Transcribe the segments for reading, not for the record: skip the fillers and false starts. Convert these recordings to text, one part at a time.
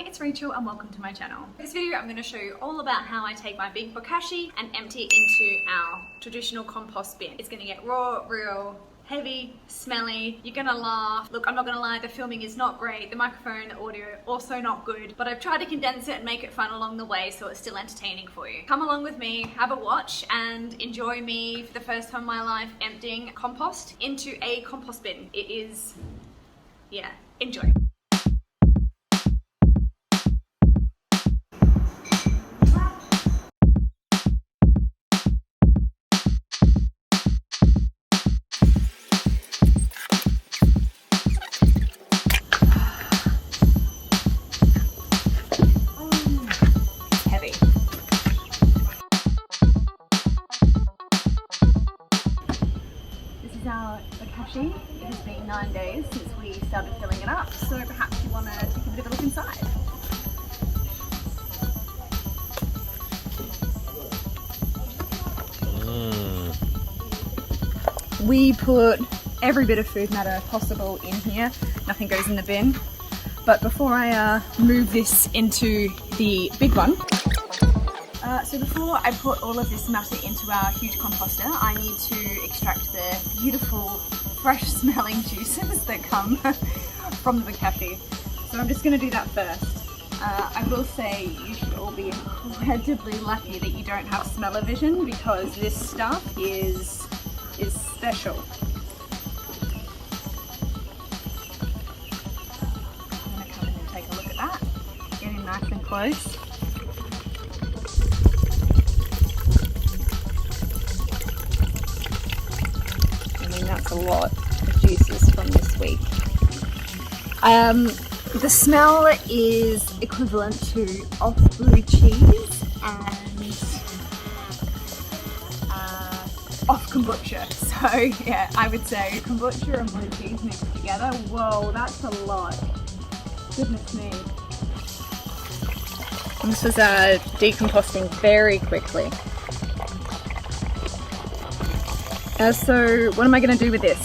it's Rachel and welcome to my channel. In this video I'm going to show you all about how I take my big bokashi and empty it into our traditional compost bin. It's going to get raw, real, heavy, smelly, you're gonna laugh. Look, I'm not gonna lie, the filming is not great, the microphone, the audio, also not good, but I've tried to condense it and make it fun along the way so it's still entertaining for you. Come along with me, have a watch, and enjoy me for the first time in my life emptying compost into a compost bin. It is, yeah, enjoy. Our Bokashi. It has been 9 days since we started filling it up, so perhaps you want to take a bit of a look inside. We put every bit of food matter possible in here, nothing goes in the bin. But before I move this into the big one, so before I put all of this matter into our huge composter, I need to extract the beautiful, fresh smelling juices that come from the Bokashi. So I'm just going to do that first. I will say you should all be incredibly lucky that you don't have smell-o-vision because this stuff is special. I'm going to come in and take a look at that, getting nice and close. That's a lot of juices from this week. The smell is equivalent to off-blue cheese and off kombucha. So yeah, I would say kombucha and blue cheese mixed together. Whoa, that's a lot. Goodness me. This was decomposting very quickly. So what am I going to do with this?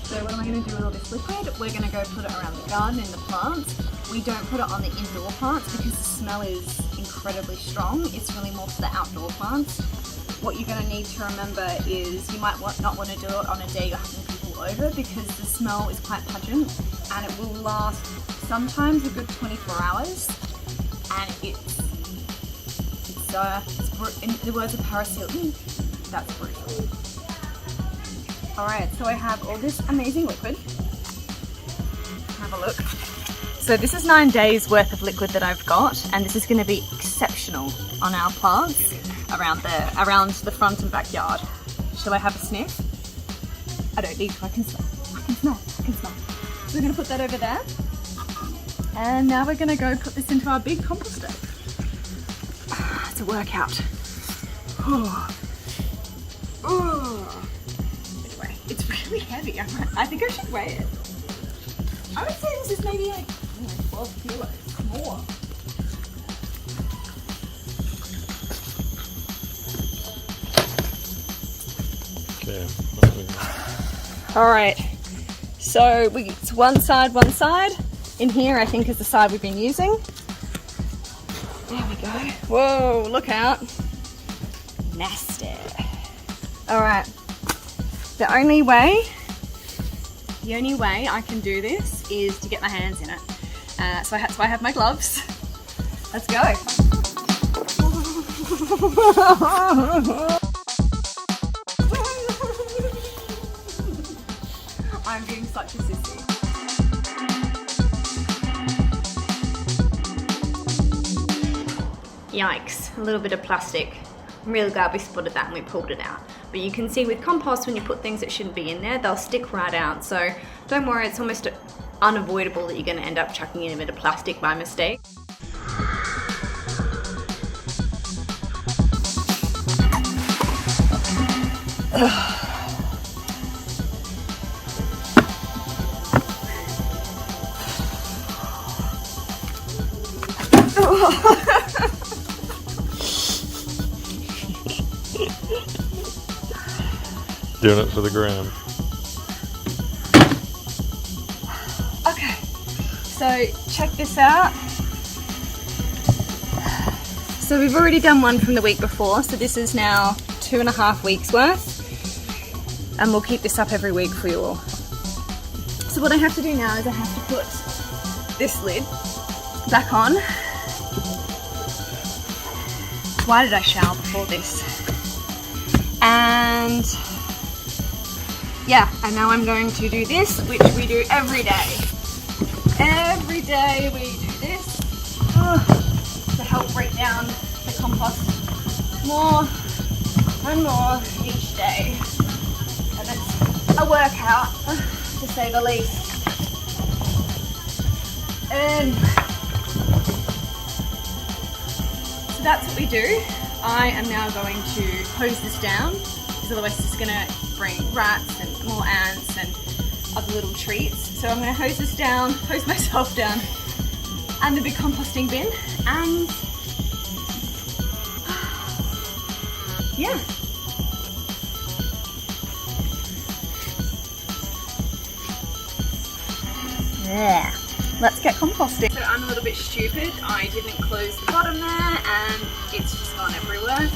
So what am I going to do with all this liquid? We're going to go put it around the garden in the plants. We don't put it on the indoor plants because the smell is incredibly strong. It's really more for the outdoor plants. What you're going to need to remember is you might not want to do it on a day you're having people over because the smell is quite pungent and it will last sometimes a good 24 hours and it's in the words of Paris Hilton, that's brutal. Alright, so I have all this amazing liquid. Have a look. So this is 9 days worth of liquid that I've got, and this is going to be exceptional on our plants around the front and backyard. Shall I have a sniff? I don't need to, I can smell. So we're going to put that over there. And now we're going to go put this into our big composter. It's a workout. Anyway, it's really heavy. I think I should weigh it. I would say this is maybe like 12 kilos more. Okay. All right. So it's one side. In here, I think is the side we've been using. There we go. Whoa, look out. Nasty. Alright. The only way I can do this is to get my hands in it. So I have my gloves. Let's go. I'm being such a sissy. Yikes, a little bit of plastic. I'm really glad we spotted that and we pulled it out. But you can see with compost, when you put things that shouldn't be in there, they'll stick right out. So don't worry, it's almost unavoidable that you're going to end up chucking in a bit of plastic by mistake. Doing it for the gram. Okay. So check this out. So we've already done one from the week before, so this is now 2.5 weeks worth, and we'll keep this up every week for you all. So what I have to do now is I have to put this lid back on. Why did I shower before this? And yeah, and now I'm going to do this, which we do every day. Every day we do this to help break down the compost more and more each day. And it's a workout, to say the least. And so that's what we do. I am now going to hose this down, because otherwise it's going to bring rats and more ants and other little treats. So I'm going to hose this down, hose myself down, and the big composting bin, and yeah. Yeah. Let's get composting. So I'm a little bit stupid. I didn't close the bottom there and it's just gone everywhere.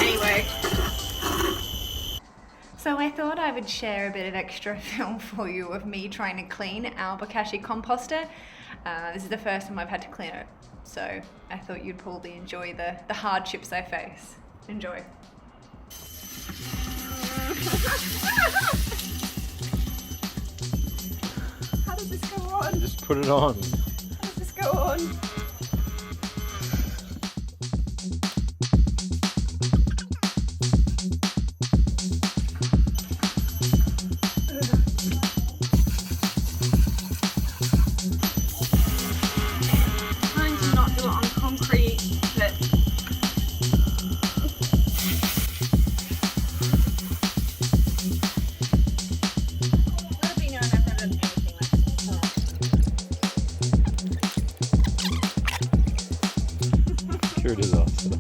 Anyway. So I thought I would share a bit of extra film for you of me trying to clean our Bokashi Composter. This is the first time I've had to clean it. So I thought you'd probably enjoy the hardships I face. Enjoy. How does this go on? Just put it on. How does this go on? Trying to not do it on concrete, but Pure disaster.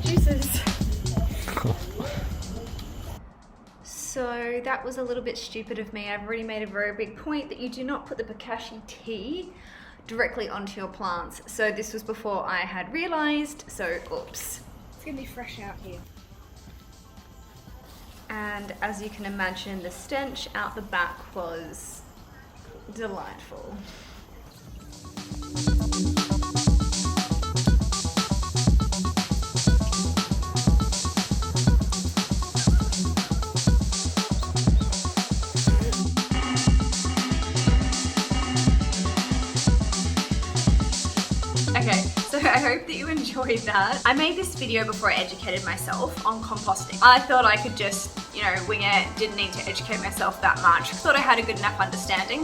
the juices. So that was a little bit stupid of me. I've already made a very big point that you do not put the Bokashi tea directly onto your plants. So this was before I had realized, so oops. It's gonna be fresh out here. And as you can imagine, the stench out the back was delightful. Okay, so I hope that you enjoyed that. I made this video before I educated myself on composting. I thought I could just, you know, wing it, didn't need to educate myself that much. Thought I had a good enough understanding.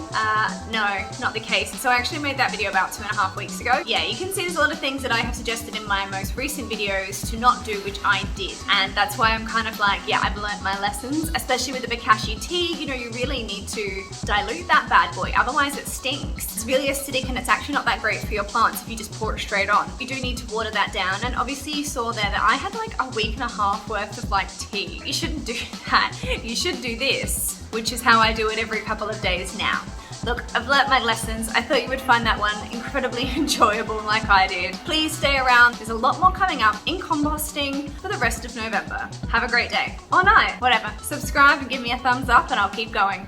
No, not the case. So I actually made that video about 2.5 weeks ago. Yeah, you can see there's a lot of things that I have suggested in my most recent videos to not do, which I did. And that's why I'm kind of like, yeah, I've learned my lessons, especially with the Bokashi tea. You know, you really need to dilute that bad boy, otherwise it stinks. It's really acidic and it's actually not that great for your plants if you just pour it straight on. You do need to water that down, and obviously you saw there that I had like a week and a half worth of like tea. You shouldn't do that. You should do this, which is how I do it every couple of days now. Look, I've learnt my lessons. I thought you would find that one incredibly enjoyable like I did. Please stay around. There's a lot more coming up in composting for the rest of November. Have a great day. Or night, whatever. Subscribe and give me a thumbs up and I'll keep going.